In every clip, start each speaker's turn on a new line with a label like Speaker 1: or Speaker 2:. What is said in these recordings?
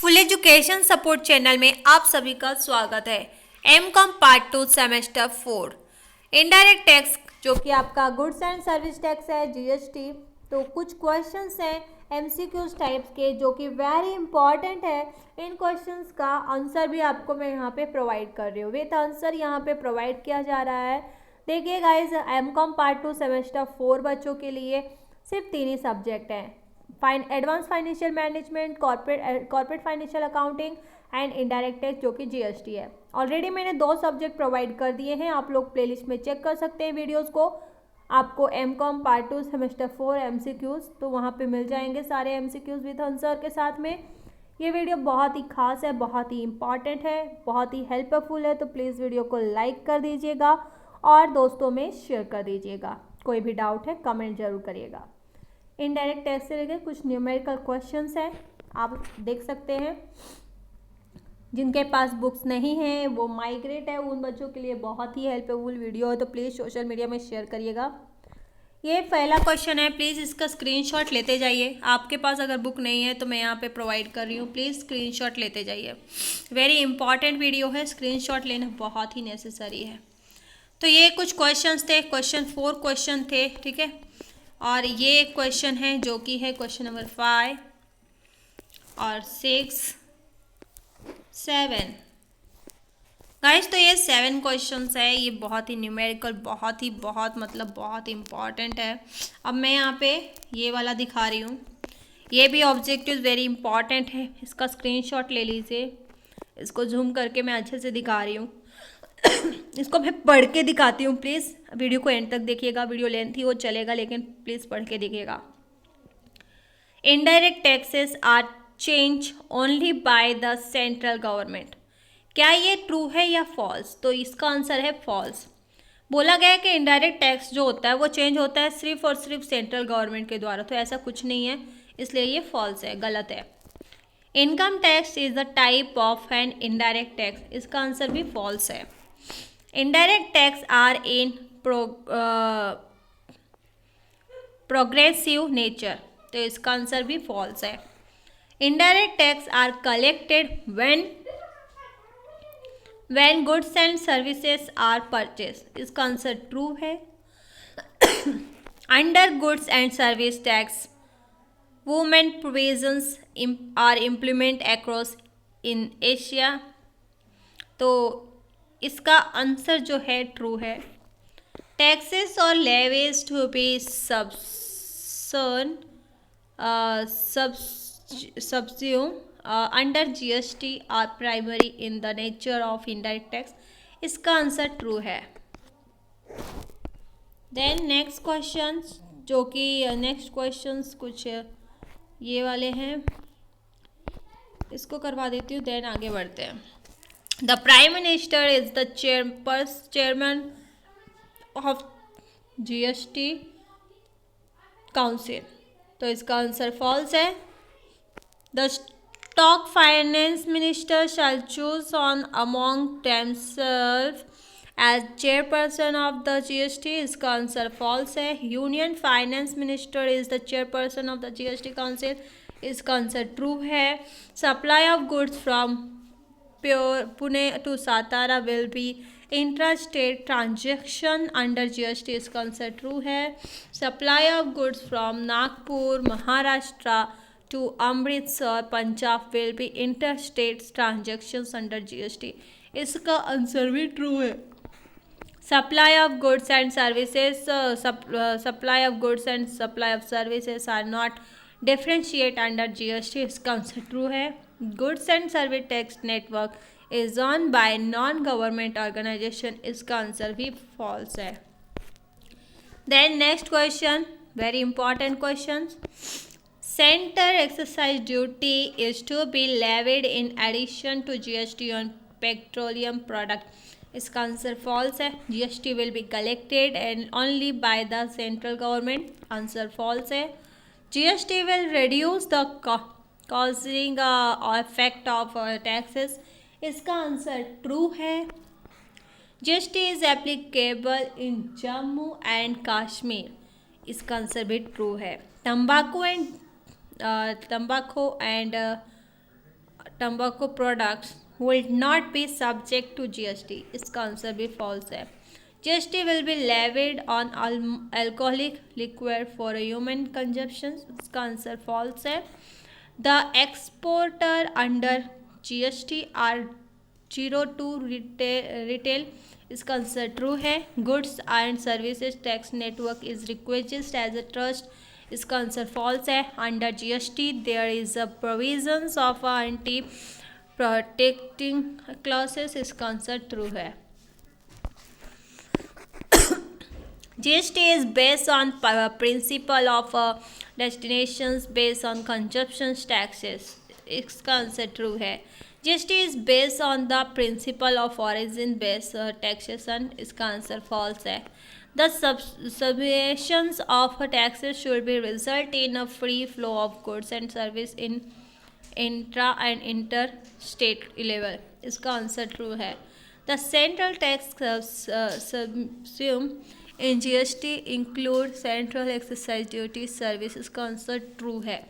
Speaker 1: Full education support channel में आप सभी का स्वागत है। MCom part 2 semester 4 indirect tax जो कि आपका गुड्स एंड सर्विस टैक्स है, जीएसटी। तो कुछ क्वेश्चंस हैं एमसीक्यूज टाइप्स के जो कि वेरी इंपॉर्टेंट है। इन क्वेश्चंस का आंसर भी आपको मैं यहाँ पे प्रोवाइड कर रही हूँ, विथ आंसर यहाँ पे प्रोवाइड किया जा रहा है। देखिए गाइज, एमकॉम पार्ट 2 सेमेस्टर 4 बच्चों के लिए सिर्फ 3 ही सब्जेक्ट हैं, advance financial management, corporate financial accounting and indirect tax जो कि जीएसटी है। ऑलरेडी मैंने 2 सब्जेक्ट प्रोवाइड कर दिए हैं, आप लोग प्लेलिस्ट में चेक कर सकते हैं वीडियोस को। आपको एमकॉम पार्ट 2 सेमेस्टर 4 एमसीक्यूज तो वहाँ पे मिल जाएंगे सारे एमसीक्यूज विद आंसर के साथ में। ये वीडियो बहुत ही खास है, बहुत ही इंपॉर्टेंट है, बहुत ही हेल्पफुल है, तो प्लीज़ वीडियो को लाइक कर दीजिएगा और दोस्तों में शेयर कर दीजिएगा। कोई भी डाउट है कमेंट जरूर करिएगा। इनडायरेक्ट टैक्स से रिलेटेड कुछ न्यूमेरिकल क्वेश्चंस हैं, आप देख सकते हैं। जिनके पास बुक्स नहीं हैं वो माइग्रेट है, उन बच्चों के लिए बहुत ही हेल्पफुल वीडियो है, तो प्लीज़ सोशल मीडिया में शेयर करिएगा। ये पहला क्वेश्चन है, प्लीज़ इसका स्क्रीनशॉट लेते जाइए। आपके पास अगर बुक नहीं है तो मैं यहाँ पे प्रोवाइड कर रही हूँ, प्लीज़ स्क्रीनशॉट लेते जाइए। वेरी इंपॉर्टेंट वीडियो है, स्क्रीनशॉट लेना बहुत ही नेसेसरी है। तो ये कुछ क्वेश्चंस थे, क्वेश्चन 4 क्वेश्चन थे, ठीक है। और ये क्वेश्चन है जो कि है क्वेश्चन नंबर 5 और 6, 7 गाइस। तो ये 7 क्वेश्चंस है, ये बहुत ही न्यूमेरिकल, बहुत इम्पॉर्टेंट है। अब मैं यहाँ पे ये वाला दिखा रही हूँ, ये भी ऑब्जेक्टिव वेरी इंपॉर्टेंट है, इसका स्क्रीनशॉट ले लीजिए। इसको जूम करके मैं अच्छे से दिखा रही हूँ। इसको मैं पढ़ के दिखाती हूँ, प्लीज़ वीडियो को एंड तक देखिएगा। वीडियो लेंथी वो चलेगा लेकिन प्लीज़ पढ़ के देखिएगा। Indirect taxes are change only by the central government. क्या ये ट्रू है या फॉल्स? तो इसका आंसर है फॉल्स। बोला गया है कि इनडायरेक्ट टैक्स जो होता है वो चेंज होता है सिर्फ और सिर्फ सेंट्रल गवर्नमेंट के द्वारा, तो ऐसा कुछ नहीं है, इसलिए ये फॉल्स है, गलत है। Income tax is the type of an indirect tax, इसका आंसर भी फॉल्स है। Indirect tax are in progressive nature, तो इसका आंसर भी फॉल्स है। Indirect tax are collected when goods and services are purchase, इसका आंसर ट्रू है। Under goods and service tax women provisions are implement across in Asia, तो इसका answer जो है ट्रू है। टैक्सेस और levies to be subsumed under GST are primary in the nature of indirect tax, इसका answer true है। Then next question, जो कि नेक्स्ट क्वेश्चंस कुछ ये वाले हैं, इसको करवा देती हूँ, देन आगे बढ़ते हैं। The prime minister is the chairman of GST council, तो इसका आंसर फॉल्स है। The stock finance minister shall choose on among themselves as chairperson of the GST, इसका आंसर फॉल्स है। Union finance minister is the chairperson of the GST council, इसका answer true है। Supply of goods from Pune to Satara will be intra-state transaction under GST, इसका answer true है। Supply of goods from Nagpur, Maharashtra to Amritsar, Punjab will be interstate transactions under GST, इसका answer भी true है। Supply of goods and services, supply of goods and supply of services are not differentiate under GST, इसका answer true है। Goods and service tax network is on by non government organisation, इसका answer भी false है। Then next question, very important question. Centre exercise duty is to be levied in addition to GST on petroleum product, इसका answer false है। GST will be collected and only by the central government, answer false है। GST will reduce the causing effect of taxes, इसका answer true है। GST is applicable in Jammu and Kashmir, इसका answer भी true है। तंबाकू and tobacco products will not be subject to GST. इसका answer भी false है. GST will be levied on alcoholic liquor for human consumption. इसका आंसर false है. The exporter under GST are 0 to retail. इसका answer true है. Goods and services tax network is request as a trust. इसका answer false है. Under GST there is a provisions of anti protecting clauses. इसका answer true है. GST is based on principle of destinations based on consumption taxes. इसका answer true है. GST is based on the principle of origin based taxation. इसका answer false है. The subsumptions of taxes should be result in a free flow of goods and service in intra and interstate level. इसका answer true है. The central tax subsume in GST include central excise duty service. इसका answer true है.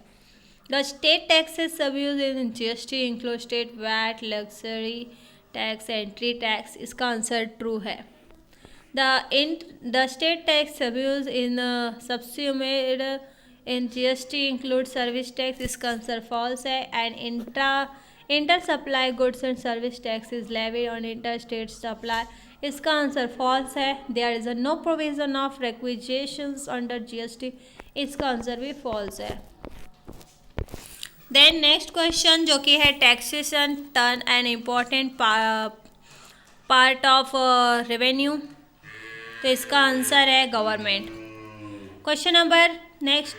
Speaker 1: The state taxes subsumed in GST include state VAT, luxury tax, entry tax. इसका answer true है. The state tax subsumed subsumed in GST include service tax. इसका answer false है. And inter supply goods and service tax is levied on interstate supply. इसका answer false है. There is no provision of requisitions under GST. इसका answer भी false है. Then next question जो कि है taxation turn an important part of revenue. तो इसका आंसर है government. Question number next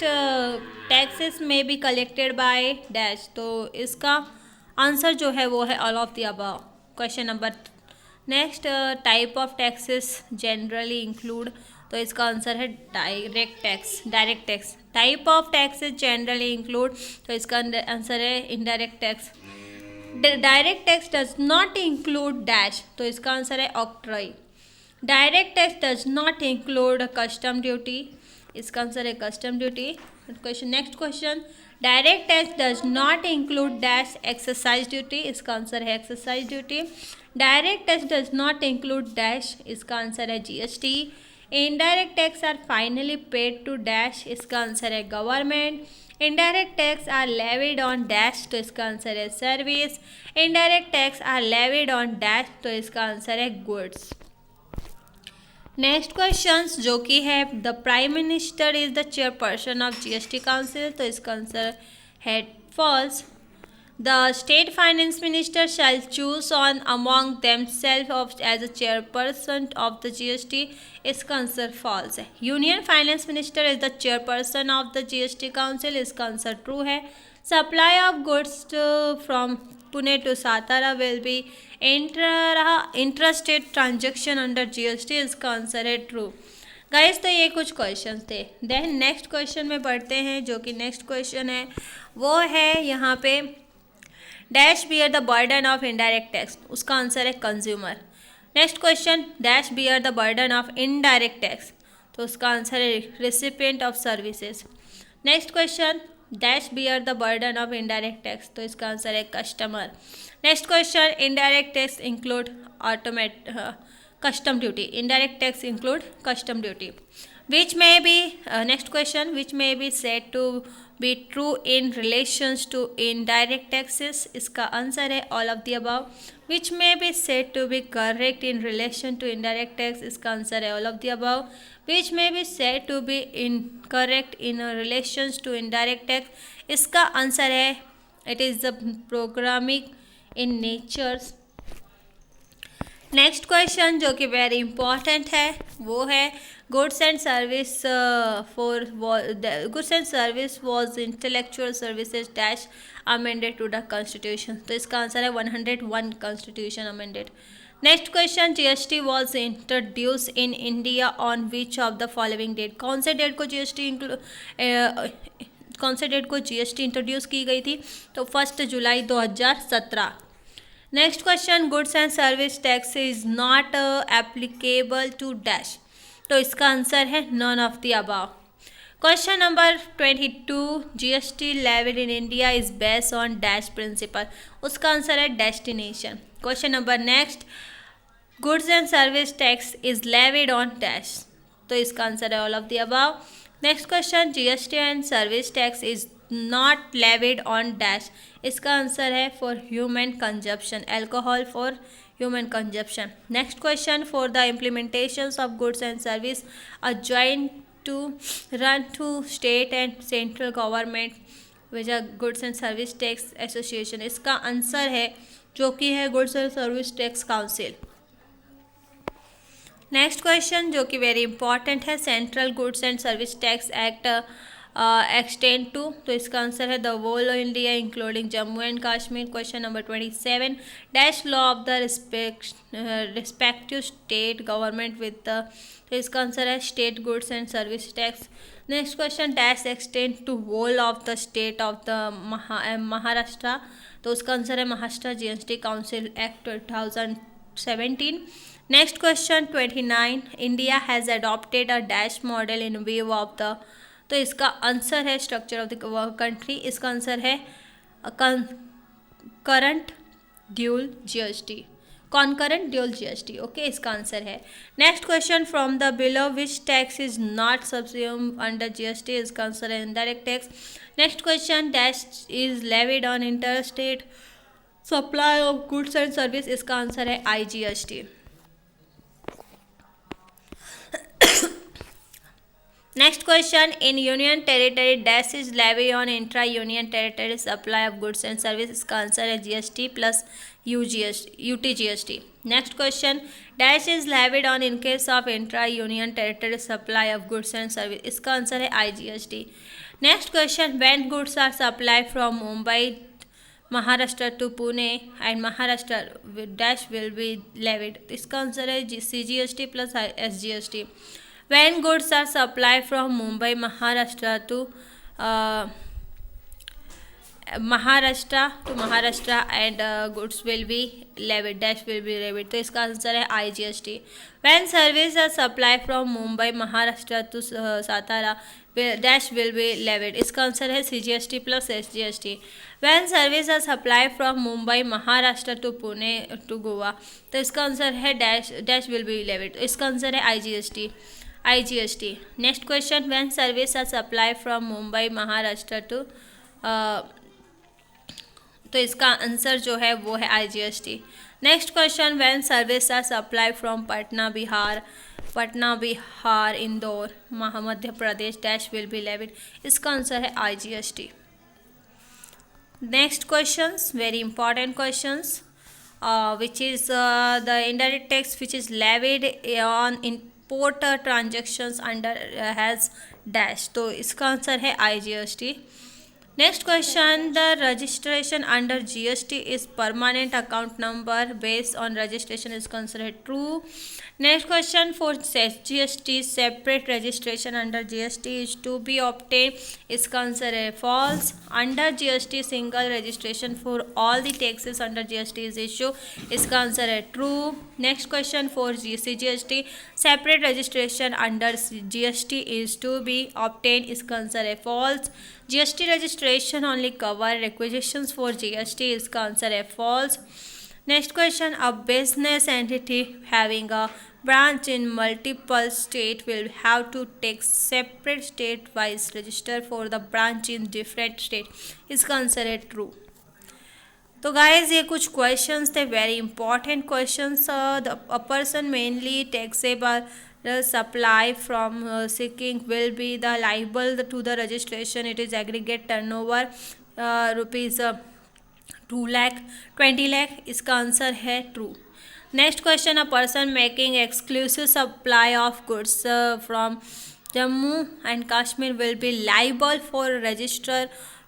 Speaker 1: taxes में बी कलेक्टेड बाय डैश. तो इसका आंसर जो है वो है all of the above. Question number next type of taxes generally include. तो इसका आंसर है direct tax. Type of taxes generally include. तो इसका आंसर है indirect tax. Direct tax does not include dash. तो इसका आंसर है octroi. Direct tax does not include custom duty. इसका आंसर है custom duty. Question next question direct tax does not include dash excise duty. इसका answer है excise duty. Direct tax does not include dash. इसका answer है GST. Indirect tax are finally paid to dash. इसका answer है government. Indirect tax are levied on dash. तो इसका answer है service. Indirect tax are levied on dash. तो इसका answer है गुड्स. नेक्स्ट क्वेश्चंस जो कि है the prime minister is the chairperson of GST council. तो इसका आंसर है false. The state finance minister shall choose on among themselves as a chairperson of the GST. इसका आंसर false है. Union finance minister is the chairperson of the GST council. इसका answer true है. Supply of goods from Pune to Satara will be intrastate transaction under GST. इसका answer है true. Guys तो ये कुछ question थे. Then next question में पढ़ते हैं जो कि नेक्स्ट क्वेश्चन है वो है यहाँ पे dash bear the burden of indirect tax. उसका आंसर है consumer. Next question dash bear the burden of indirect tax. तो उसका आंसर है recipient of services. Next question dash bear the burden of indirect tax. तो इसका answer है customer. Next question indirect tax include custom duty. Indirect tax include custom duty. Which may be next question which may be said to be true in relations to indirect taxes. इसका answer है all of the above. Which may be said to be correct in relation to indirect tax. इसका answer है all of the above. Which may be said to be incorrect in relations to indirect tax. इसका answer है it is the programming in natures. Next question जो कि very important है वो है goods and service goods and service was intellectual services dash amended to the constitution. तो इसका answer है 101 constitution amended. Next question GST was introduce in India on which of the following date. कौन से date को GST introduce की गई थी. तो 1 जुलाई 2017. Next question goods and service tax is not applicable to dash. तो इसका आंसर है none of the above. Question number 22, GST levied in India is based on dash principle, उसका आंसर है destination. Question number next, goods and service tax is levied on dash, तो इसका answer है all of the above. Next question, GST and service tax is not levied on dash, इसका answer है for human consumption, alcohol for human consumption. Next question, for the implementation of goods and service a joint to run to state and central government which are goods and service tax association, इसका answer है जो कि है goods and service tax council. Next question जो कि very important है, central goods and service tax act extend to, तो इसका आंसर है the whole of India including Jammu and Kashmir. Question number 27, dash law of the respective state government with the, तो इसका answer है state goods and service tax. Next question, dash extend to whole of the state of the Maharashtra, तो उसका answer है Maharashtra GST council act 2017। Next question 29, India has adopted a dash model in view of the, तो इसका answer है structure of the country, इसका answer है current dual GST, concurrent dual GST, okay, इसका answer है। Next question, from the below which tax is not subsumed under GST, इसका answer है indirect tax. Next question, dash is levied on inter state supply of goods and service, इसका answer है IGST. Next question, in union territory dash is levy on intra union territory supply of goods and service, इसका answer है GST plus UTGST. Next question, dash is levied on in case of intra union territory supply of goods and service, इसका answer है IGST. Next question, when goods are supply from Mumbai Maharashtra to Pune and Maharashtra dash will be levied, इसका answer है CGST plus SGST. When goods are supplied from Mumbai, Maharashtra to Maharashtra and goods will be levied, dash will be levied, तो इसका answer है IGST. When services are supplied from Mumbai, Maharashtra to Satara, dash will be levied, इसका answer है CGST plus SGST. When services are supplied from Mumbai, Maharashtra to Pune to Goa, तो इसका answer है dash will be levied, इसका answer है IGST. Next question, when service are supply from Mumbai Maharashtra to, तो इसका answer जो है वो है IGST. Next question, when service are supply from Patna Bihar Indore Madhya Pradesh dash will be levied, इसका आंसर है IGST. Next questions, very important questions, which is the indirect tax which is levied on import transactions under has dash, तो इसका answer है IGST. Next question, the registration under GST is permanent account number based on registration, इसका answer है true. Next question, for GST separate registration under GST is to be obtain, इसका answer है false. Under GST single registration for all the taxes under GST is issue, इसका answer है true. Next question, for CGST separate registration under GST is to be obtain, इसका answer है false. GST registration only cover requisitions for GST, इसका answer है false. Next question, a business entity having a branch in multiple state will have to take separate state-wise register for the branch in different state, इसका answer है true. तो guys ये कुछ questions थे, very important questions. a person mainly taxable supply from seeking will be the liable to the registration, it is aggregate turnover rupees 2 lakh 20 lakh, इसका answer है true. Next question, a person making exclusive supply of goods from Jammu and Kashmir will be liable for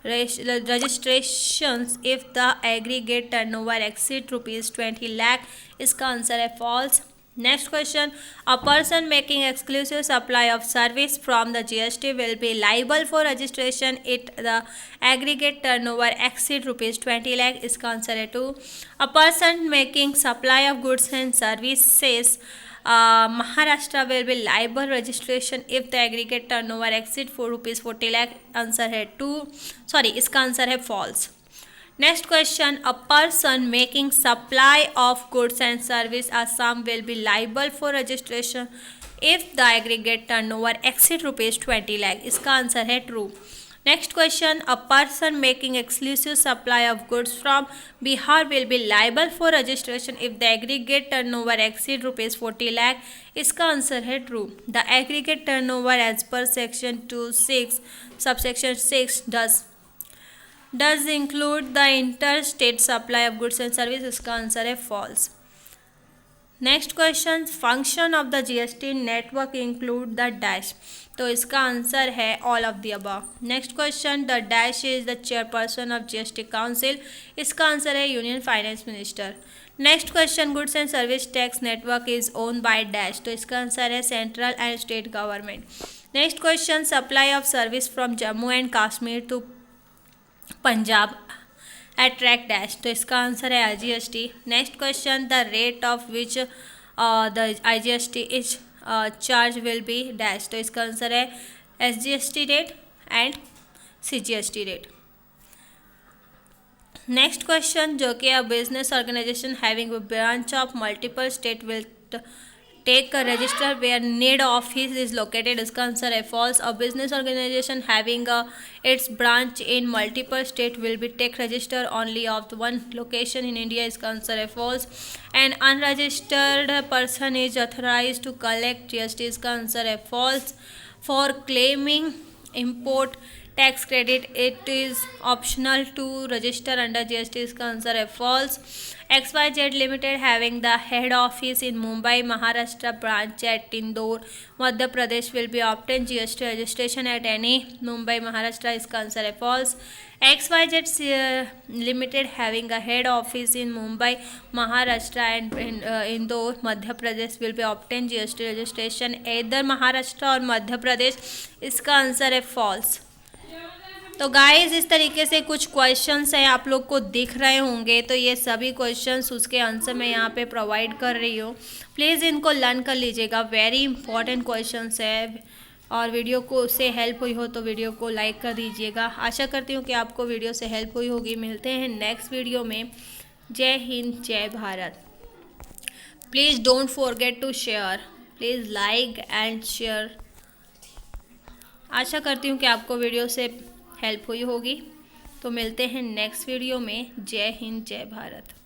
Speaker 1: registrations if the aggregate turnover exceed rupees 20 lakh, इसका answer है false. Next question, a person making exclusive supply of service from the GST will be liable for registration if the aggregate turnover exceed rupees 20 lakh, इसका answer है 2. A person making supply of goods and services Maharashtra will be liable registration if the aggregate turnover exceed ₹40 lakh? Answer है इसका answer है false. Next question, a person making supply of goods and service Assam will be liable for registration if the aggregate turnover exceed ₹20 lakh? इसका answer है true. Next question, a person making exclusive supply of goods from Bihar will be liable for registration if the aggregate turnover exceed ₹40 lakh? इसका answer है true. The aggregate turnover as per section 2(6) subsection 6 does include the interstate supply of goods and services? इसका answer है false. Next question, function of the GST network include the dash? तो इसका answer है all of the above. Next question, the dash is the chairperson of GST council? इसका answer है union finance minister. Next question, goods and service tax network is own by dash? तो इसका answer है central and state government. Next question, supply of service from Jammu and Kashmir to Punjab attract dash? तो इसका answer है IGST। Next question, the rate of which the IGST is charge will be dash? तो इसका answer है SGST rate and CGST rate. Next question, जो कि a business organization having a branch of multiple state will take a register where need office is located? इसका answer है false. A business organization having its branch in multiple state will be take register only of the one location in India? इसका answer है false. An unregistered person is authorized to collect GST? इसका answer है false. For claiming import tax credit it is optional to register under GST? इसका answer है false. XYZ Limited having the head office in Mumbai, Maharashtra, branch at Indore, Madhya Pradesh will be obtain GST registration at any Mumbai, Maharashtra? इसका answer है false. XYZ Limited having a head office in Mumbai, Maharashtra and Indore, Madhya Pradesh will be obtain GST registration either Maharashtra और मध्य प्रदेश? इसका answer है false. तो guys इस तरीके से कुछ क्वेश्चंस हैं, आप लोग को दिख रहे होंगे। तो ये सभी क्वेश्चंस उसके आंसर मैं यहाँ पे प्रोवाइड कर रही हूँ, प्लीज़ इनको लर्न कर लीजिएगा, वेरी इंपॉर्टेंट क्वेश्चंस है। और वीडियो को से हेल्प हुई हो तो वीडियो को लाइक कर दीजिएगा। आशा करती हूँ कि आपको वीडियो से हेल्प हुई होगी। मिलते हैं नेक्स्ट वीडियो में। जय हिंद, जय Bharat. Please don't forget to share, please like and share. आशा करती हूँ कि आपको वीडियो से हेल्प हुई होगी। तो मिलते हैं नेक्स्ट वीडियो में। जय हिंद, जय भारत।